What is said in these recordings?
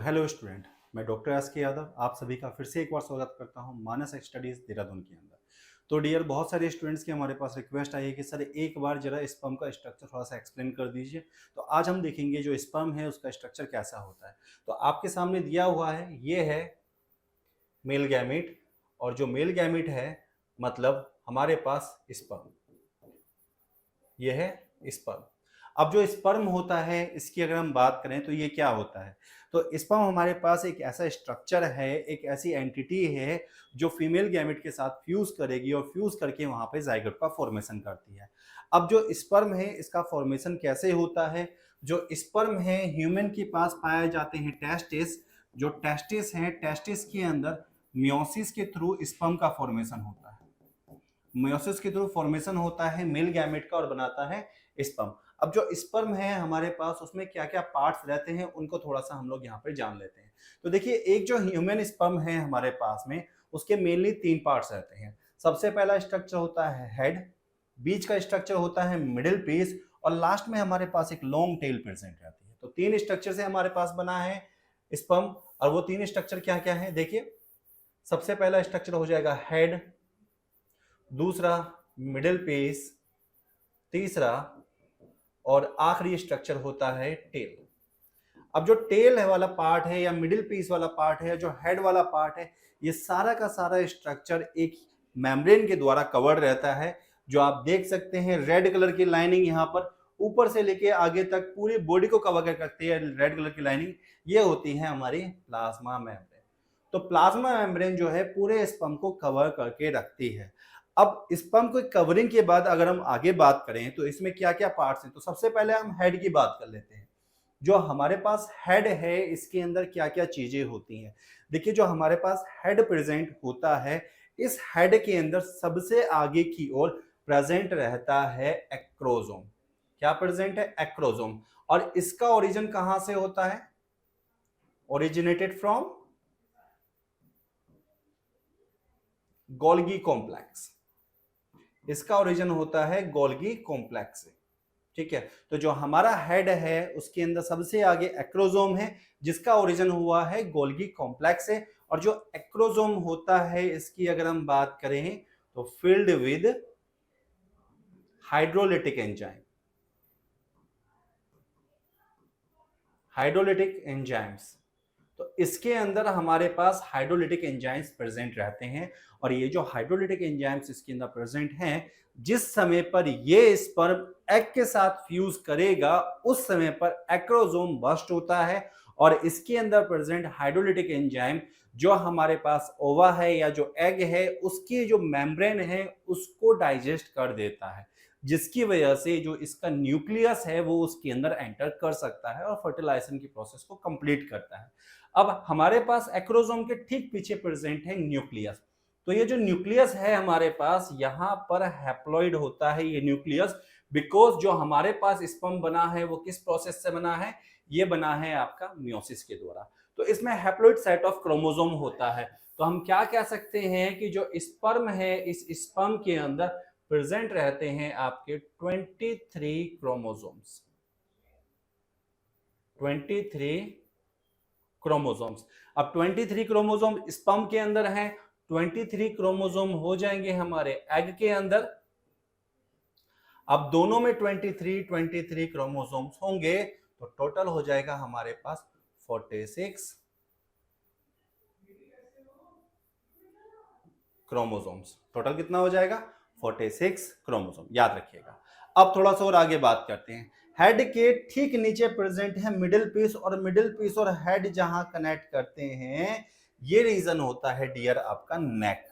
Hello student, मैं doctor S के यादव आप सभी का फिर से एक बार स्वागत करता हूं मानस स्टडीज देहरादून के अंदर। तो डियर, बहुत सारे स्टूडेंट्स की हमारे पास रिक्वेस्ट आई है कि सर एक बार जरा स्पर्म का स्ट्रक्चर थोड़ा सा एक्सप्लेन कर दीजिए। तो आज हम देखेंगे जो स्पर्म है उसका स्ट्रक्चर कैसा होता है। तो आपके सामने दिया हुआ है, ये है मेल गैमेट, और जो मेल गैमेट है मतलब हमारे पास स्पर्म, ये है स्पर्म। अब जो स्पर्म होता है इसकी अगर हम बात करें तो ये क्या होता है, तो स्पर्म हमारे पास एक ऐसा स्ट्रक्चर है, एक ऐसी एंटिटी है जो फीमेल गैमेट के साथ फ्यूज करेगी और फ्यूज करके वहां पे जाइगोट का फॉर्मेशन करती है। अब जो स्पर्म है इसका फॉर्मेशन कैसे होता है, जो स्पर्म है ह्यूमन के पास पाए जाते हैं टेस्टिस। जो टेस्टिस है, टेस्टिस के अंदर मियोसिस के थ्रू स्पर्म का फॉर्मेशन होता है। मियोसिस के थ्रू फॉर्मेशन होता है मेल गैमेट का और बनाता है स्पर्म। अब जो स्पर्म है हमारे पास उसमें क्या क्या पार्ट्स रहते हैं उनको थोड़ा सा हम लोग यहाँ पर जान लेते हैं। तो देखिए, एक जो ह्यूमन स्पर्म है हमारे पास में, उसके मेनली 3 पार्ट्स रहते हैं। सबसे पहला स्ट्रक्चर होता है हेड, बीच का स्ट्रक्चर होता है मिडिल पीस, और लास्ट में हमारे पास एक लॉन्ग टेल प्रेजेंट रहती है। तो 3 स्ट्रक्चर से हमारे पास बना है स्पर्म, और वो 3 स्ट्रक्चर क्या क्या है देखिए। सबसे पहला स्ट्रक्चर हो जाएगा हेड, दूसरा मिडिल पीस, तीसरा और आखिरी स्ट्रक्चर होता है टेल। अब जो टेल है वाला पार्ट है या मिडिल पीस वाला पार्ट है या जो हेड वाला पार्ट है, ये सारा का सारा स्ट्रक्चर एक मेम्ब्रेन के द्वारा कवर्ड रहता है। जो आप देख सकते हैं रेड कलर की लाइनिंग यहाँ पर ऊपर से लेके आगे तक पूरी बॉडी को कवर करती है, रेड कलर की लाइनिंग, ये होती है हमारी प्लाज्मा मेम्ब्रेन। तो प्लाज्मा मेम्ब्रेन जो है पूरे स्पर्म को कवर करके रखती है। अब स्पर्म को कवरिंग के बाद अगर हम आगे बात करें तो इसमें क्या क्या पार्ट्स हैं, तो सबसे पहले हम हेड की बात कर लेते हैं। जो हमारे पास हेड है इसके अंदर क्या क्या चीजें होती हैं। देखिए, जो हमारे पास हेड प्रेजेंट होता है, इस हेड के अंदर सबसे आगे की ओर प्रेजेंट रहता है एक्रोसोम। क्या प्रेजेंट है? एक्रोसोम। और इसका ओरिजिन कहां से होता है? Originated from Golgi complex. इसका ओरिजिन होता है गोल्गी कॉम्प्लेक्स से। ठीक है, तो जो हमारा हेड है उसके अंदर सबसे आगे एक्रोसोम है जिसका ओरिजिन हुआ है गोल्गी कॉम्प्लेक्स से। और जो एक्रोसोम होता है इसकी अगर हम बात करें तो filled with hydrolytic enzyme, hydrolytic enzymes. तो इसके अंदर हमारे पास हाइड्रोलिटिक एंजाइम्स प्रेजेंट रहते हैं, और ये जो हाइड्रोलिटिक एंजाइम्स इसके अंदर प्रेजेंट हैं, जिस समय पर ये स्पर्म एग के साथ फ्यूज करेगा उस समय पर एक्रोसोम बस्ट होता है, और इसके अंदर प्रेजेंट हाइड्रोलिटिक एंजाइम जो हमारे पास ओवा है या जो एग है उसकी जो मेम्ब्रेन है उसको डाइजेस्ट कर देता है, जिसकी वजह से जो इसका न्यूक्लियस है वो उसके अंदर एंटर कर सकता है और फर्टिलाइजेशन की प्रोसेस को कंप्लीट करता है। अब हमारे पास एक्रोसोम के ठीक पीछे प्रेजेंट है न्यूक्लियस। तो ये जो न्यूक्लियस है हमारे पास, यहाँ पर हैप्लॉइड होता है ये न्यूक्लियस, बिकॉज जो हमारे पास स्पर्म बना है वो किस प्रोसेस से बना है? ये बना है आपका मियोसिस के द्वारा। तो इसमें हैप्लॉइड सेट ऑफ क्रोमोसोम होता है। तो हम क्या कह सकते हैं कि जो स्पर्म है इस स्पर्म के अंदर प्रेजेंट रहते हैं आपके 23 क्रोमोसोम्स, 23 क्रोमोसोम्स। अब 23 क्रोमोसोम स्पर्म के अंदर हैं, 23 क्रोमोसोम हो जाएंगे हमारे एग के अंदर। अब दोनों में 23 क्रोमोसोम्स होंगे तो टोटल हो जाएगा हमारे पास 46 क्रोमोसोम्स। टोटल कितना हो जाएगा? 46 क्रोमोसोम, याद रखिएगा। अब थोड़ा सा और आगे बात करते हैं। हेड के ठीक नीचे प्रेजेंट है मिडिल पीस, और मिडिल पीस और हेड जहां कनेक्ट करते हैं ये रीजन होता है डियर आपका नेक।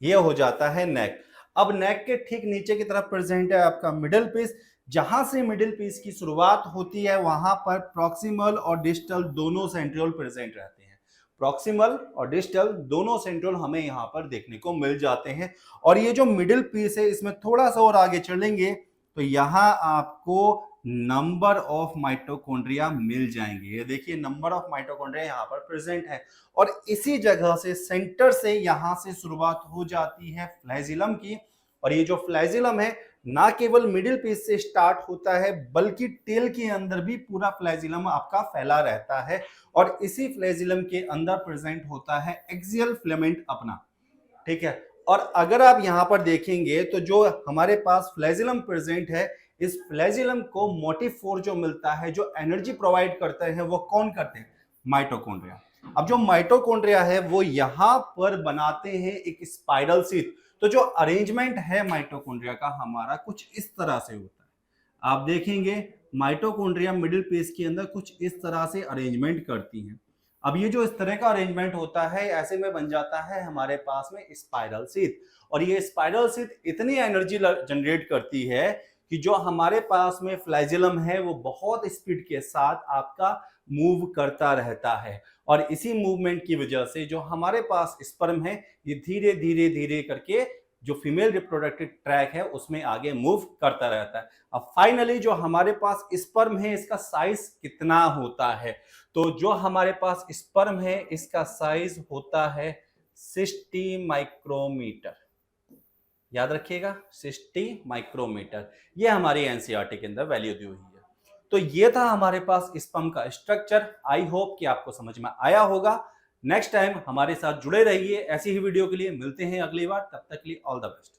ये हो जाता है नेक। अब नेक के ठीक नीचे की तरफ प्रेजेंट है आपका मिडिल पीस। जहां से मिडिल पीस की शुरुआत होती है वहां पर प्रॉक्सिमल और डिस्टल दोनों सेंट्रियोल प्रेजेंट रहते हैं। प्रॉक्सिमल और डिस्टल दोनों सेंट्रियोल हमें यहां पर देखने को मिल जाते हैं। और ये जो मिडिल पीस है इसमें थोड़ा सा और आगे चलेंगे तो यहां आपको नंबर ऑफ माइटोकॉन्ड्रिया मिल जाएंगे। ये देखिए, नंबर ऑफ माइटोकॉन्ड्रिया यहां पर प्रेजेंट है। और इसी जगह से सेंटर से यहां से शुरुआत हो जाती है फ्लैजिलम की, और ये जो फ्लैजिलम है ना केवल मिडिल पीस से स्टार्ट होता है बल्कि टेल के अंदर भी पूरा फ्लैजिलम आपका फैला रहता है और इसी फ्लैजिलम के अंदर प्रेजेंट होता है एक्सियल फिलामेंट अपना, ठीक है। और अगर आप यहां पर देखेंगे तो जो हमारे पास फ्लैजिलम प्रेजेंट है, इस फ्लैजिलम को मोटिव फोर्स जो मिलता है, जो एनर्जी प्रोवाइड करते हैं, वो कौन करते हैं? माइटोकॉन्ड्रिया। अब जो माइटोकॉन्ड्रिया है वो यहां पर बनाते हैं एक स्पाइरल शीथ। तो जो अरेंजमेंट है माइटोकॉन्ड्रिया का हमारा कुछ इस तरह से होता है। आप देखेंगे माइटोकॉन्ड्रिया मिडिल पेज के अंदर कुछ इस तरह से अरेंजमेंट करती हैं। अब ये जो इस तरह का अरेंजमेंट होता है, ऐसे में बन जाता है हमारे पास में स्पाइरल शीथ। और ये स्पाइरल शीथ इतनी एनर्जी जनरेट करती है कि जो हमारे पास में फ्लैजिलम है वो बहुत स्पीड के साथ आपका मूव करता रहता है। और इसी मूवमेंट की वजह से जो हमारे पास स्पर्म है ये धीरे धीरे धीरे करके जो फीमेल रिप्रोडक्टिव ट्रैक है उसमें आगे मूव करता रहता है। अब फाइनली जो हमारे पास स्पर्म है इसका साइज कितना होता है? तो जो हमारे पास स्पर्म है इसका साइज होता है 60 माइक्रोमीटर। याद रखिएगा 60 माइक्रोमीटर, ये हमारी एनसीईआरटी के अंदर वैल्यू दी हुई है। तो ये था हमारे पास स्पर्म का स्ट्रक्चर। आई होप कि आपको समझ में आया होगा। नेक्स्ट टाइम हमारे साथ जुड़े रहिए ऐसी ही वीडियो के लिए। मिलते हैं अगली बार, तब तक के लिए ऑल द बेस्ट।